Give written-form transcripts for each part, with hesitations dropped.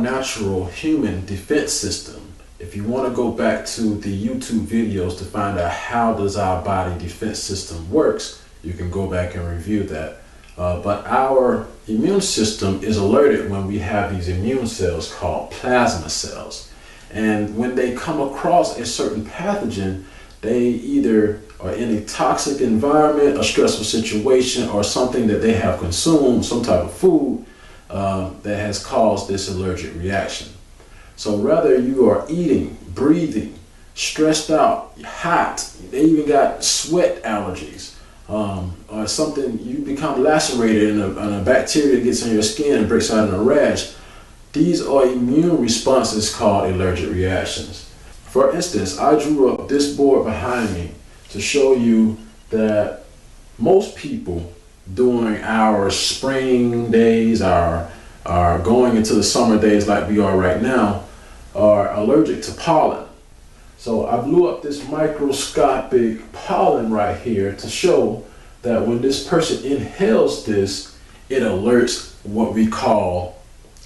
natural human defense system. If you want to go back to the YouTube videos to find out how does our body defense system works, you can go back and review that. But our immune system is alerted when we have these immune cells called plasma cells. And when they come across a certain pathogen, they either are in a toxic environment, a stressful situation, or something that they have consumed, some type of food that has caused this allergic reaction. So whether you are eating, breathing, stressed out, hot, they even got sweat allergies, or something, you become lacerated and a bacteria gets on your skin and breaks out in a rash, these are immune responses called allergic reactions. For instance, I drew up this board behind me to show you that most people during our spring days, our going into the summer days like we are right now, are allergic to pollen. So I blew up this microscopic pollen right here to show that when this person inhales this, it alerts what we call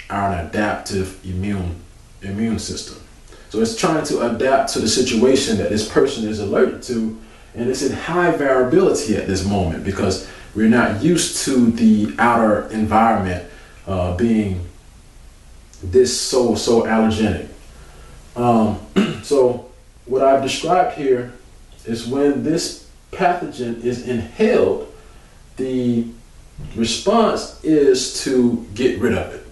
our adaptive immune system. So it's trying to adapt to the situation that this person is allergic to, and it's in high variability at this moment because we're not used to the outer environment being this so allergenic. So what I've described here is when this pathogen is inhaled, the response is to get rid of it.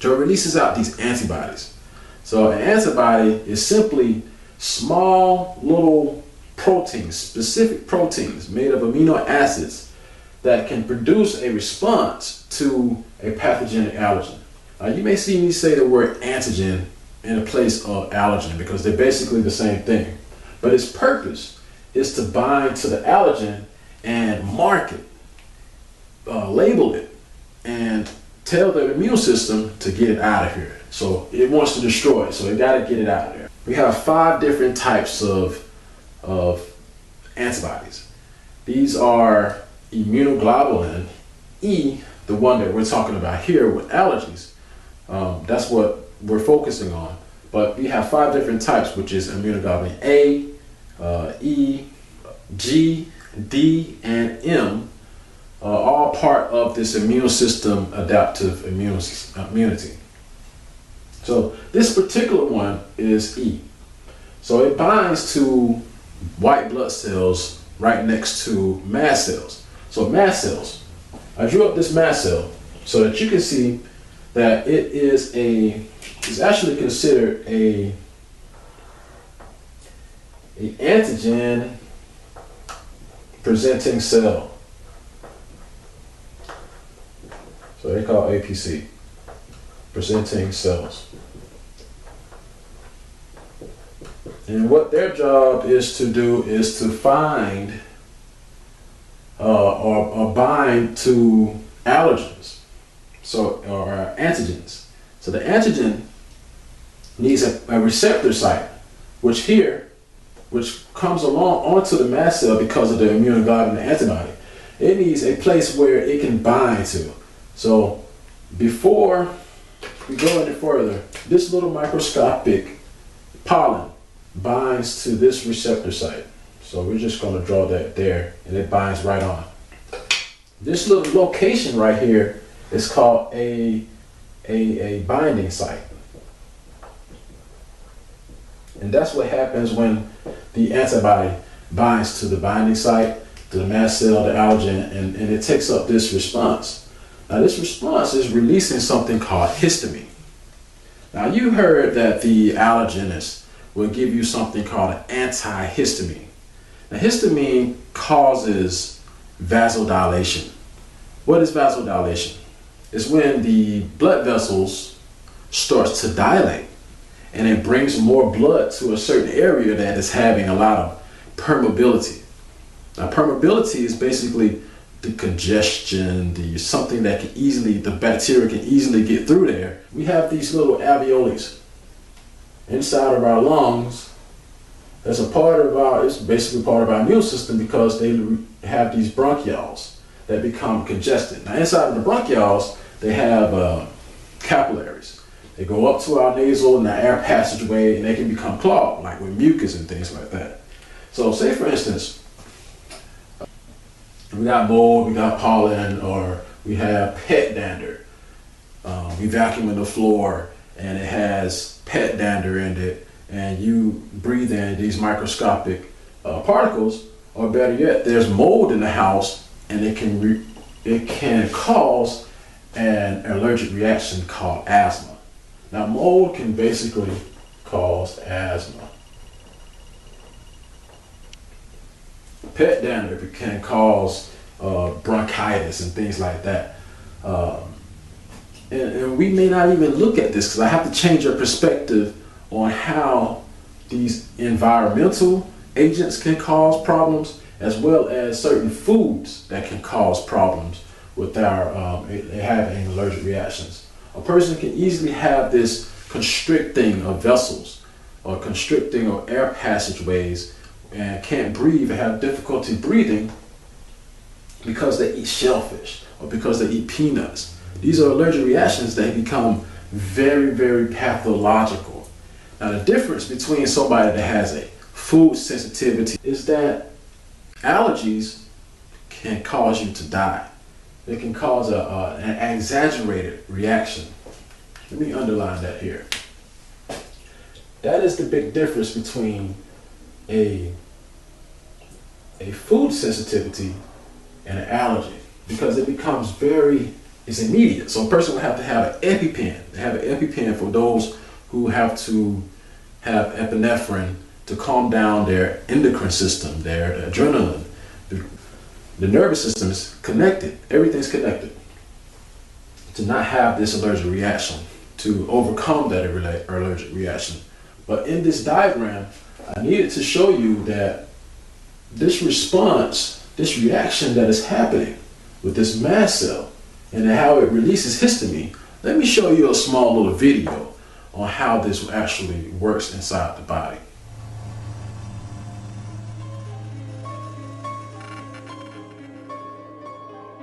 So it releases out these antibodies. So an antibody is simply small little proteins, specific proteins made of amino acids that can produce a response to a pathogenic allergen. Now you may see me say the word antigen in the place of allergen because they're basically the same thing. But its purpose is to bind to the allergen and mark it, label it, and tell the immune system to get it out of here. So it wants to destroy it, so it got to get it out of there. We have 5 different types of antibodies. These are immunoglobulin E, the one that we're talking about here with allergies. That's what we're focusing on. But we have 5 different types, which is immunoglobulin A, E, G, D, and M, all part of this immune system adaptive immunity. So this particular one is E. So it binds to white blood cells right next to mast cells. So mast cells, I drew up this mast cell so that you can see that it is actually considered a antigen presenting cell. So they call APC, presenting cells. And what their job is to do is to find or bind to allergens, or antigens. So the antigen needs a receptor site, which comes along onto the mast cell because of the immunoglobulin antibody. It needs a place where it can bind to. So before we go any further, this little microscopic pollen binds to this receptor site. So we're just going to draw that there, and it binds right on. This little location right here is called a binding site. And that's what happens when the antibody binds to the binding site, to the mast cell, the allergen, and it takes up this response. Now this response is releasing something called histamine. Now you heard that the allergenist will give you something called an antihistamine. Now histamine causes vasodilation. What is vasodilation? It's when the blood vessels starts to dilate and it brings more blood to a certain area that is having a lot of permeability. Now permeability is basically the congestion, something that the bacteria can easily get through there. We have these little alveoli inside of our lungs. That's it's basically part of our immune system because they have these bronchioles that become congested. Now inside of the bronchioles, they have capillaries. They go up to our nasal and the air passageway, and they can become clogged, like with mucus and things like that. So say for instance, we got mold, we got pollen, or we have pet dander. We vacuum the floor and it has pet dander in it, and you breathe in these microscopic particles, or better yet, there's mold in the house, and it can cause an allergic reaction called asthma. Now, mold can basically cause asthma. Pet dander can cause bronchitis and things like that. And we may not even look at this, because I have to change your perspective on how these environmental agents can cause problems, as well as certain foods that can cause problems with our having allergic reactions. A person can easily have this constricting of vessels or constricting of air passageways and can't breathe and have difficulty breathing because they eat shellfish or because they eat peanuts. These are allergic reactions that become very, very pathological. Now, the difference between somebody that has a food sensitivity is that allergies can cause you to die. It can cause an exaggerated reaction. Let me underline that here. That is the big difference between a food sensitivity and an allergy, because it becomes it's immediate. So a person will have to have an EpiPen. They have an EpiPen for those who have to have epinephrine to calm down their endocrine system, their adrenaline. The nervous system is connected. Everything's connected. To not have this allergic reaction, to overcome that allergic reaction. But in this diagram, I needed to show you that this response, this reaction that is happening with this mast cell and how it releases histamine. Let me show you a small little video on how this actually works inside the body.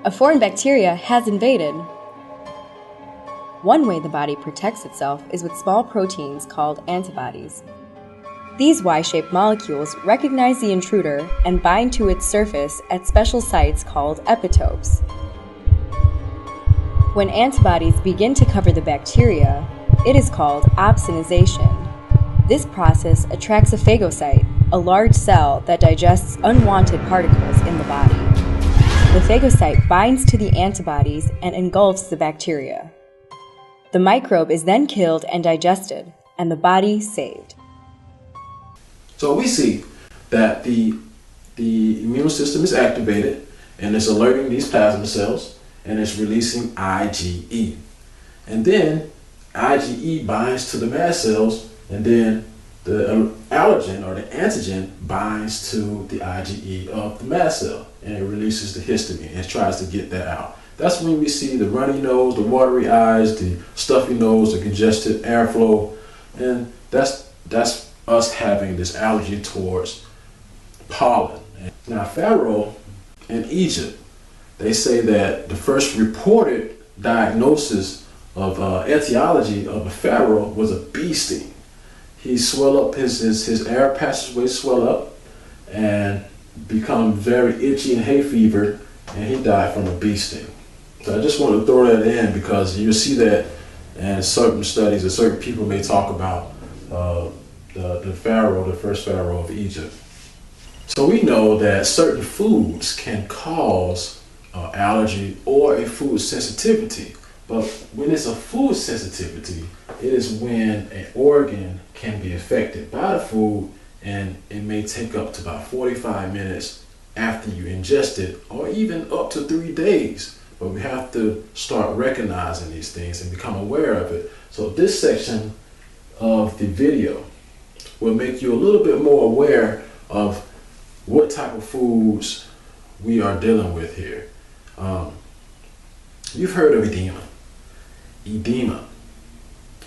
A foreign bacteria has invaded. One way the body protects itself is with small proteins called antibodies. These Y-shaped molecules recognize the intruder and bind to its surface at special sites called epitopes. When antibodies begin to cover the bacteria, it is called opsonization. This process attracts a phagocyte, a large cell that digests unwanted particles in the body. The phagocyte binds to the antibodies and engulfs the bacteria. The microbe is then killed and digested, and the body saved. So we see that the immune system is activated, and it's alerting these plasma cells, and it's releasing IgE. And then IgE binds to the mast cells, and then the allergen or the antigen binds to the IgE of the mast cell, and it releases the histamine and tries to get that out. That's when we see the runny nose, the watery eyes, the stuffy nose, the congested airflow, and that's us having this allergy towards pollen. Now, Pharaoh in Egypt, they say that the first reported diagnosis of etiology of a pharaoh was a bee sting. He swell up, his air passageway swell up and become very itchy and hay fever, and he died from a bee sting. So I just want to throw that in because you'll see that in certain studies, or certain people may talk about the pharaoh, the first pharaoh of Egypt. So we know that certain foods can cause allergy or a food sensitivity. But when it's a food sensitivity, it is when an organ can be affected by the food, and it may take up to about 45 minutes after you ingest it, or even up to 3 days. But we have to start recognizing these things and become aware of it. So this section of the video will make you a little bit more aware of what type of foods we are dealing with here. You've heard of edema. Edema.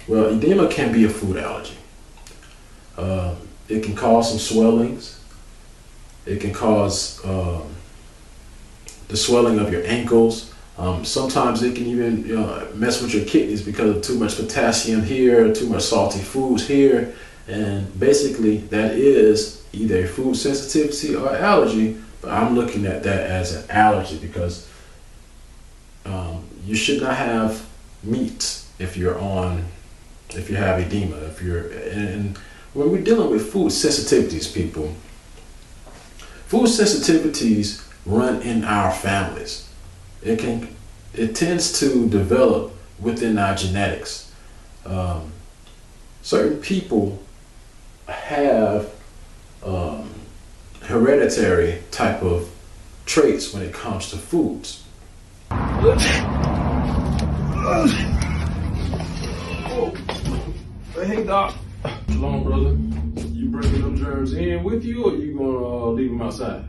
Well, edema can be a food allergy. It can cause some swellings. It can cause the swelling of your ankles, Sometimes it can even mess with your kidneys because of too much potassium here, too much salty foods here. And basically that is either a food sensitivity or allergy, but I'm looking at that as an allergy because you should not have meat if you have edema, and when we're dealing with food sensitivities, people, food sensitivities run in our families. It tends to develop within our genetics. Certain people have hereditary type of traits when it comes to foods. Hey doc. Shalom, brother. You bringing them germs in with you, or you gonna leave them outside?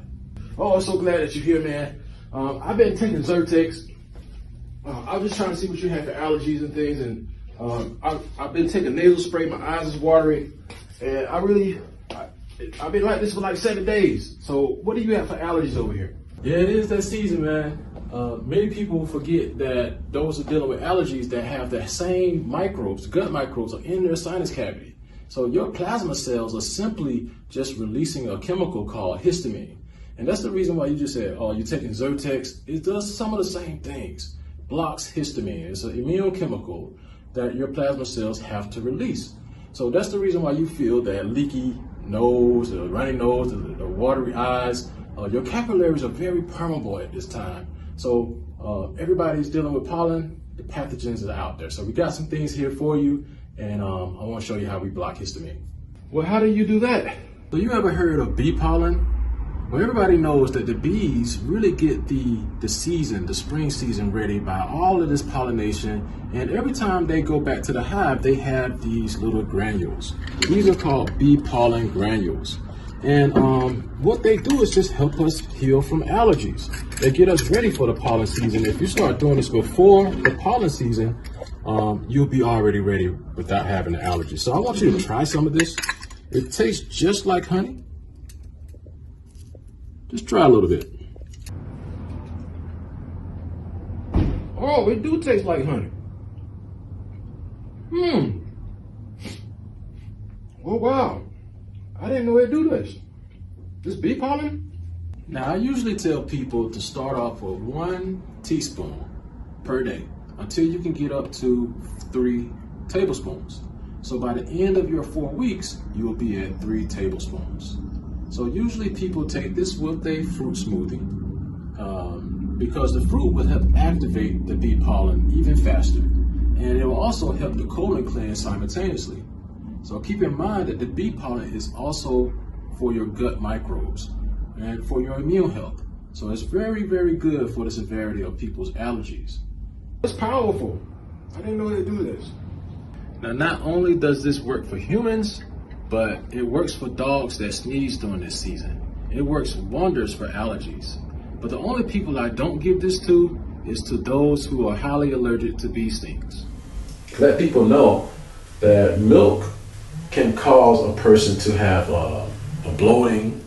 Oh, I'm so glad that you're here, man. I've been taking Zyrtex. I was just trying to see what you had for allergies and things, and I've been taking nasal spray. My eyes is watering, and I've been like this for like 7 days. So what do you have for allergies over here? Yeah, it is that season, man. Many people forget that those who are dealing with allergies that have the same microbes, gut microbes, are in their sinus cavity. So your plasma cells are simply just releasing a chemical called histamine. And that's the reason why you just said, oh, you're taking Zyrtex. It does some of the same things. Blocks histamine. It's an immune chemical that your plasma cells have to release. So that's the reason why you feel that leaky nose, the runny nose, the watery eyes. Your capillaries are very permeable at this time. So everybody's dealing with pollen. The pathogens are out there. So we got some things here for you, and I want to show you how we block histamine. Well, how do you do that? So you ever heard of bee pollen? Well, everybody knows that the bees really get the spring season ready by all of this pollination. And every time they go back to the hive, they have these little granules. These are called bee pollen granules. And what they do is just help us heal from allergies. They get us ready for the pollen season. If you start doing this before the pollen season, you'll be already ready without having an allergy. So I want you to try some of this. It tastes just like honey. Just try a little bit. Oh, it do taste like honey. Oh, wow. I didn't know it do this. This bee pollen? Now, I usually tell people to start off with 1 teaspoon per day until you can get up to 3 tablespoons. So by the end of your 4 weeks, you will be at 3 tablespoons. So usually people take this with a fruit smoothie because the fruit will help activate the bee pollen even faster. And it will also help the colon cleanse simultaneously. So keep in mind that the bee pollen is also for your gut microbes and for your immune health. So it's very, very good for the severity of people's allergies. It's powerful. I didn't know they do this. Now, not only does this work for humans, but it works for dogs that sneeze during this season. It works wonders for allergies. But the only people I don't give this to is to those who are highly allergic to bee stings. Let people know that milk can cause a person to have a bloating,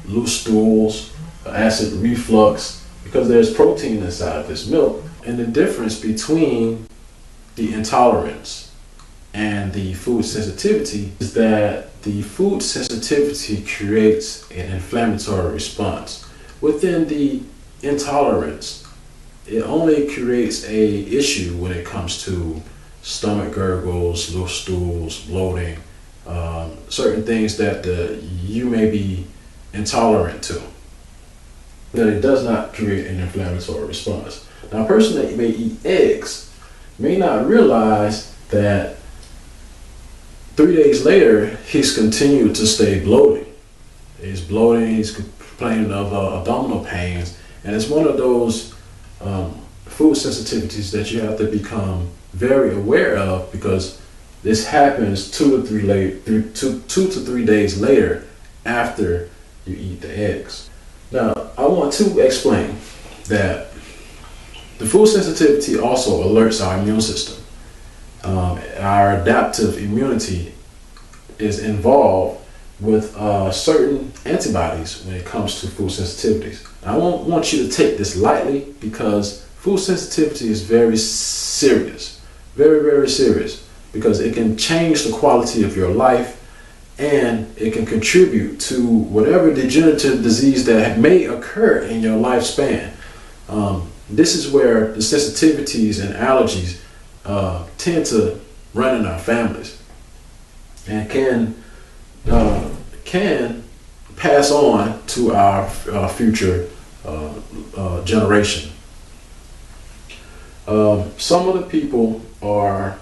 loose stools, acid reflux, because there's protein inside of this milk. And the difference between the intolerance and the food sensitivity is that the food sensitivity creates an inflammatory response. Within the intolerance, it only creates a issue when it comes to stomach gurgles, loose stools, bloating, certain things that you may be intolerant to. That it does not create an inflammatory response. Now, a person that may eat eggs may not realize that 3 days later, he's continued to stay bloating. He's bloating, he's complaining of abdominal pains, and it's one of those food sensitivities that you have to become very aware of, because this happens 2 to 3 days later after you eat the eggs. Now, I want to explain that the food sensitivity also alerts our immune system. Our adaptive immunity is involved with certain antibodies when it comes to food sensitivities. I don't want you to take this lightly, because Food sensitivity is very serious, very, very serious, because it can change the quality of your life, and it can contribute to whatever degenerative disease that may occur in your lifespan. This is where the sensitivities and allergies tend to run in our families, and can pass on to our future generation. Some of the people are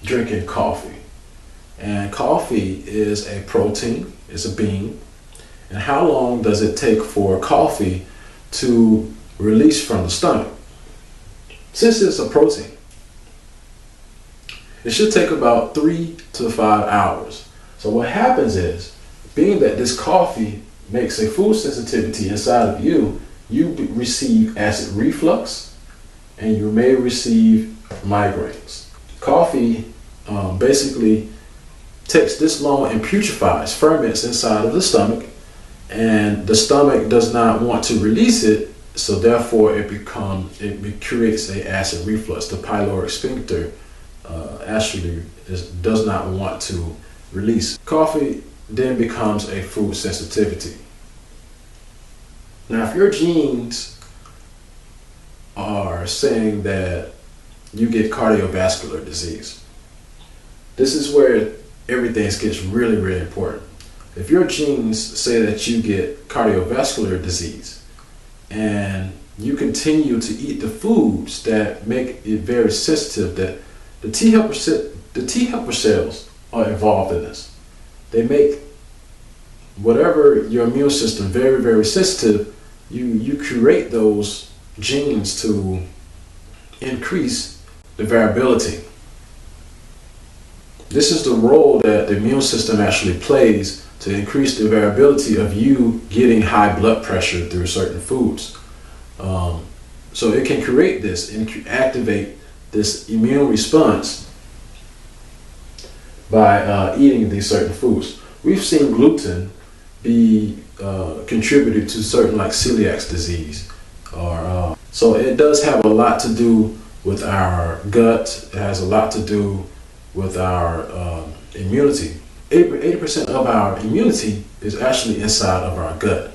drinking coffee, and coffee is a protein, it's a bean. And how long does it take for coffee to release from the stomach? Since it's a protein, it should take about 3 to 5 hours. So what happens is, being that this coffee makes a food sensitivity inside of you, you receive acid reflux, and you may receive migraines. Coffee basically takes this long and putrefies, ferments inside of the stomach, and the stomach does not want to release it, so therefore it creates a acid reflux. The pyloric sphincter actually does not want to release. Coffee then becomes a food sensitivity. Now, if your genes are saying that you get cardiovascular disease, this is where everything gets really, really important. If your genes say that you get cardiovascular disease, and you continue to eat the foods that make it very sensitive, that the T helper cells are involved in this. They make whatever your immune system very, very sensitive. You create those genes to increase the variability. This is the role that the immune system actually plays to increase the variability of you getting high blood pressure through certain foods. So it can create this and activate this immune response by eating these certain foods. We've seen gluten be contributed to certain, like celiac disease, or so it does have a lot to do with our gut. It has a lot to do with our immunity. 80% of our immunity is actually inside of our gut.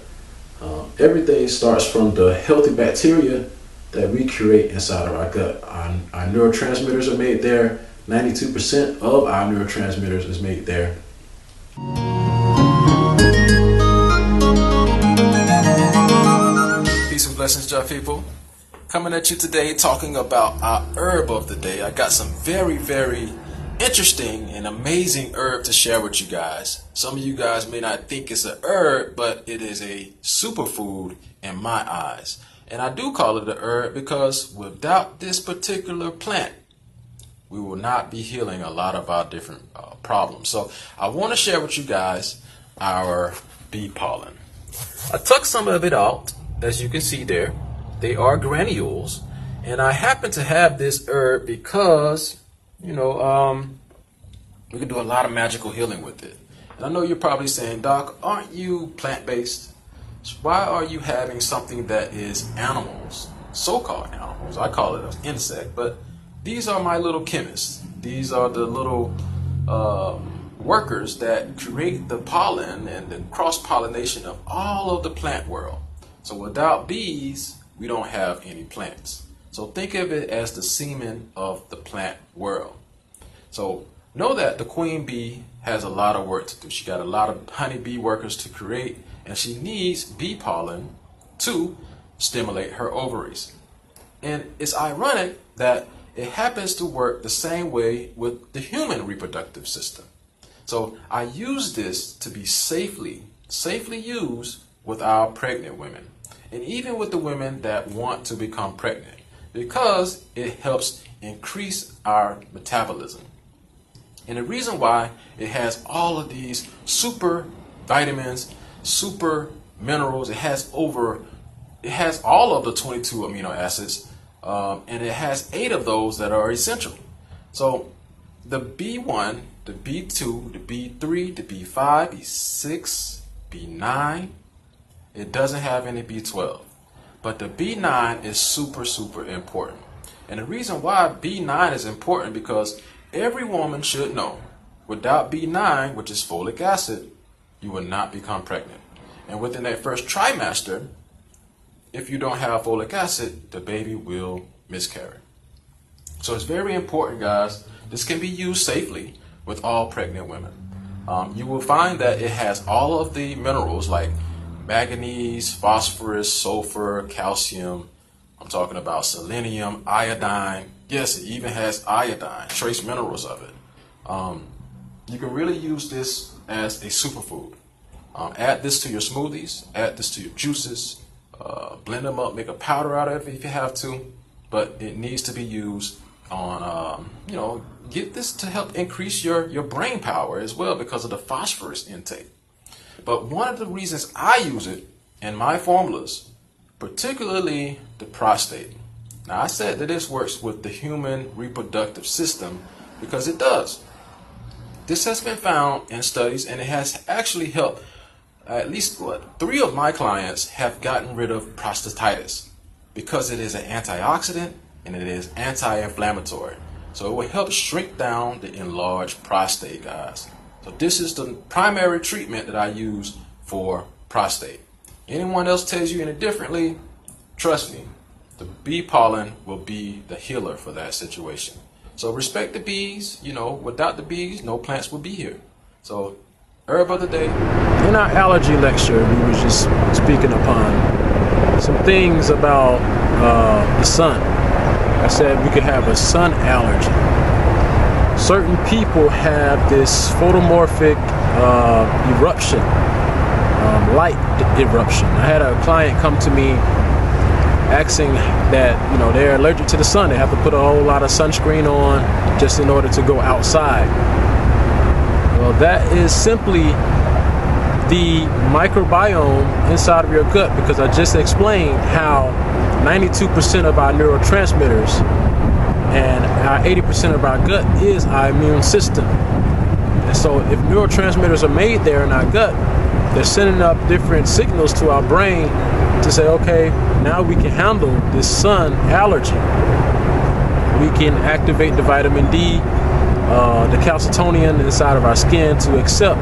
Everything starts from the healthy bacteria that we create inside of our gut. Our neurotransmitters are made there. 92% of our neurotransmitters is made there. Peace and blessings, Jah people. Coming at you today talking about our herb of the day. I got some very, very interesting and amazing herb to share with you guys. Some of you guys may not think it's a herb, but it is a superfood in my eyes. And I do call it a herb because without this particular plant, we will not be healing a lot of our different problems. So I want to share with you guys our bee pollen. I took some of it out, as you can see there. They are granules, and I happen to have this herb because we can do a lot of magical healing with it. And I know you're probably saying, Doc, aren't you plant-based? So why are you having something that is animals, so-called animals? I call it an insect, but these are my little chemists. These are the little workers that create the pollen and the cross-pollination of all of the plant world. So without bees, we don't have any plants. So think of it as the semen of the plant world. So know that the queen bee has a lot of work to do. She got a lot of honeybee workers to create, and she needs bee pollen to stimulate her ovaries. And it's ironic that it happens to work the same way with the human reproductive system. So I use this to be safely used with our pregnant women, and even with the women that want to become pregnant, because it helps increase our metabolism. And the reason why it has all of these super vitamins, super minerals, it has all of the 22 amino acids, and it has 8 of those that are essential. So the B1, the B2, the B3, the B5, B6, B9, it doesn't have any B12. But the B9 is super, super important. And the reason why B9 is important because every woman should know without B9, which is folic acid, you will not become pregnant. And within that first trimester, if you don't have folic acid, the baby will miscarry. So it's very important, guys. This can be used safely with all pregnant women. You will find that it has all of the minerals like manganese, phosphorus, sulfur, calcium. I'm talking about selenium, iodine. Yes, it even has iodine, trace minerals of it. You can really use this as a superfood. Add this to your smoothies, add this to your juices, blend them up, make a powder out of it if you have to, but it needs to be used on, get this to help increase your brain power as well because of the phosphorus intake. But one of the reasons I use it in my formulas, particularly the prostate. Now I said that this works with the human reproductive system because it does. This has been found in studies and it has actually helped at least 3 of my clients have gotten rid of prostatitis because it is an antioxidant and it is anti-inflammatory. So it will help shrink down the enlarged prostate, guys. So this is the primary treatment that I use for prostate. Anyone else tells you any differently, trust me, the bee pollen will be the healer for that situation. So respect the bees. Without the bees, no plants would be here. So herb of the day. In our allergy lecture, we were just speaking upon some things about the sun. I said we could have a sun allergy. Certain people have this photomorphic eruption, light eruption. I had a client come to me asking that they're allergic to the sun. They have to put a whole lot of sunscreen on just in order to go outside. Well, that is simply the microbiome inside of your gut, because I just explained how 92% of our neurotransmitters and our 80% of our gut is our immune system. And so if neurotransmitters are made there in our gut, they're sending up different signals to our brain to say, okay, now we can handle this sun allergy. We can activate the vitamin D, the calcitonin inside of our skin to accept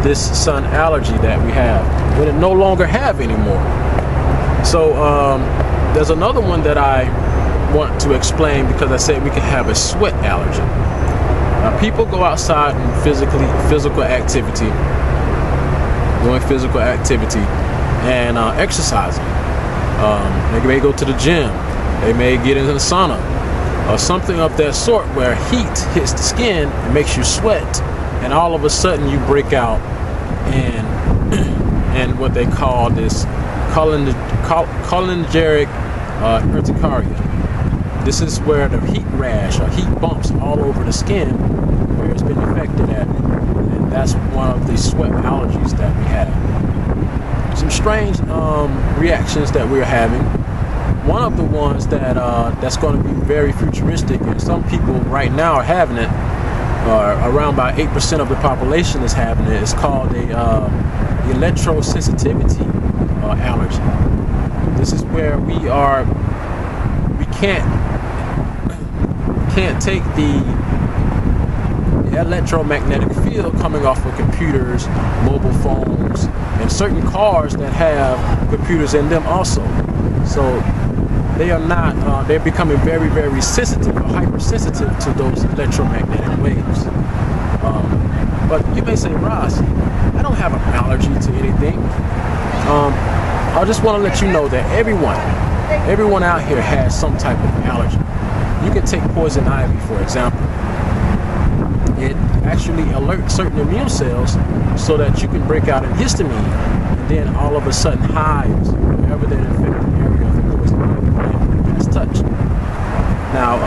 this sun allergy that we have, when it no longer have anymore. So there's another one that I want to explain, because I said we can have a sweat allergy. Now, people go outside and physical activity, and exercising. They may go to the gym. They may get into the sauna or something of that sort, where heat hits the skin and makes you sweat, and all of a sudden you break out in what they call this cholinergic urticaria. This is where the heat rash or heat bumps all over the skin where it's been affected at, and that's one of the sweat allergies that we have. Some strange reactions that we're having. One of the ones that's going to be very futuristic, and some people right now are having it, around about 8% of the population is having it. It's called a electrosensitivity allergy. This is where we can't take the electromagnetic field coming off of computers, mobile phones, and certain cars that have computers in them also. So they are not, they're becoming very, very sensitive or hypersensitive to those electromagnetic waves. But you may say, Ross, I don't have an allergy to anything. I just want to let you know that everyone out here has some type of allergy. You can take poison ivy, for example. It actually alerts certain immune cells so that you can break out in histamine, and then all of a sudden hives wherever that infected area of the poison ivy plant has touched. Now,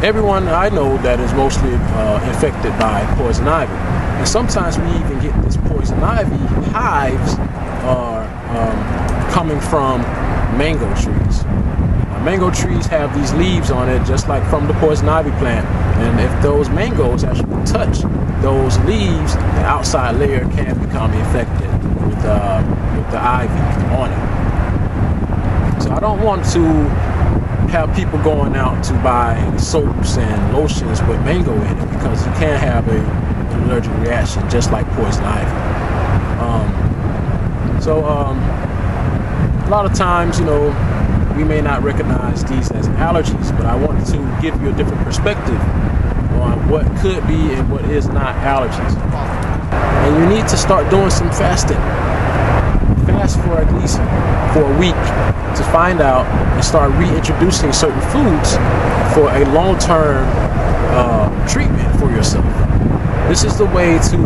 everyone I know that is mostly infected by poison ivy, and sometimes we even get this poison ivy hives are coming from mango trees. Mango trees have these leaves on it just like from the poison ivy plant, and if those mangoes actually touch those leaves, the outside layer can become infected with the ivy on it. So I don't want to have people going out to buy soaps and lotions with mango in it, because you can have an allergic reaction just like poison ivy. A lot of times, we may not recognize these as allergies, but I wanted to give you a different perspective on what could be and what is not allergies. And you need to start doing some fasting. Fast for at least for a week to find out and start reintroducing certain foods for a long-term treatment for yourself. This is the way to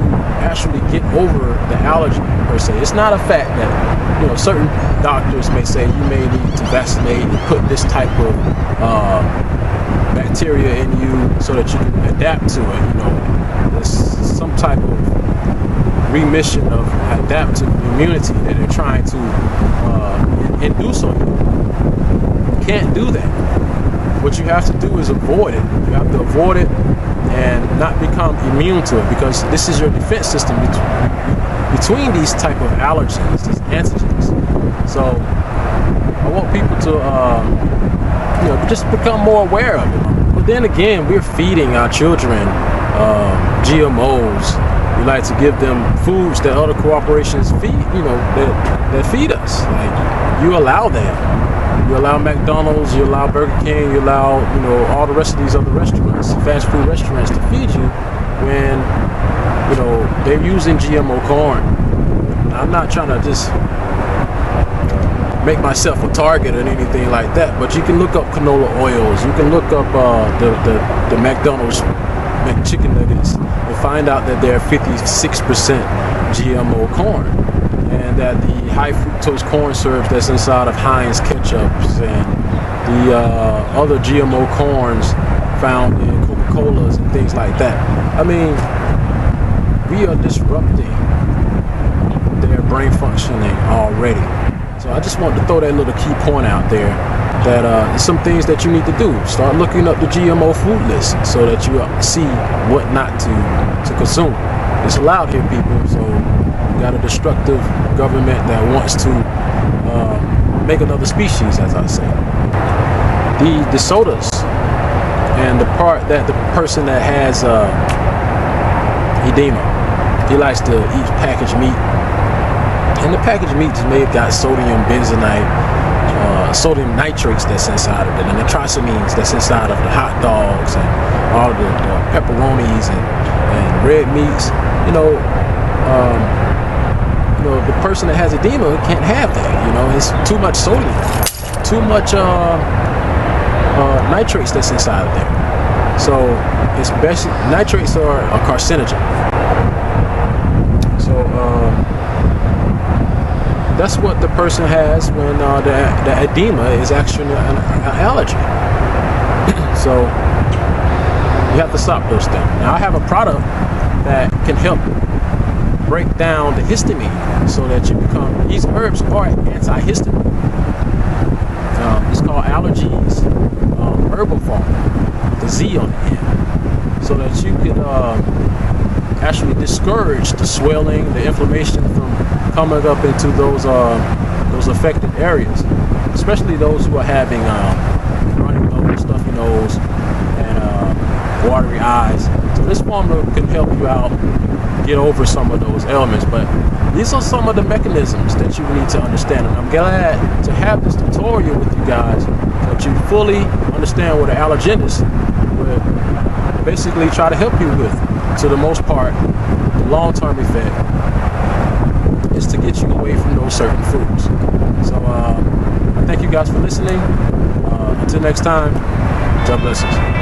actually get over the allergy per se. It's not a fact that certain doctors may say you may need to vaccinate and put this type of bacteria in you so that you can adapt to it. There's some type of remission of adaptive immunity that they're trying to induce on you. You can't do that. What you have to do is avoid it. You have to avoid it and not become immune to it, because this is your defense system between these type of allergens, these antigens. So I want people to just become more aware of it. But then again, we're feeding our children GMOs. We like to give them foods that other corporations feed, that feed us. Like, you allow that. You allow McDonald's, you allow Burger King, you allow, all the rest of these other restaurants, fast food restaurants, to feed you when, they're using GMO corn. I'm not trying to just make myself a target or anything like that, but you can look up canola oils, you can look up the McDonald's McChicken nuggets and find out that they're 56% GMO corn, and that the high fructose corn syrup that's inside of Heinz ketchups and the other GMO corns found in Coca-Colas and things like that. I mean, we are disrupting their brain functioning already. So I just want to throw that little key point out there, that there's some things that you need to do. Start looking up the GMO food list so that you see what not to consume. It's allowed here, people. So you got a destructive government that wants to make another species, as I say. The sodas and the part that the person that has edema, he likes to eat packaged meat. And the packaged meats may have got sodium benzenite, sodium nitrates that's inside of it, and the trisamines that's inside of the hot dogs and all of the pepperonis and red meats. The person that has edema can't have that. It's too much sodium, too much nitrates that's inside of there. So it's best. Nitrates are a carcinogen. So that's what the person has when the edema is actually an allergy. So you have to stop those things. Now I have a product that can help break down the histamine so that you become, these herbs are antihistamine. It's called Allergies, Herbal Time, the Z on the end, so that you can actually discourage the swelling, the inflammation from coming up into those affected areas, especially those who are having running nose, stuffy nose, and watery eyes. So this formula can help you out get over some of those ailments. But these are some of the mechanisms that you need to understand, and I'm glad to have this tutorial with you guys so that you fully understand what an allergenist will basically try to help you with. To the most part, the long-term effect is to get you away from those certain foods. So I thank you guys for listening. Until next time, God bless us.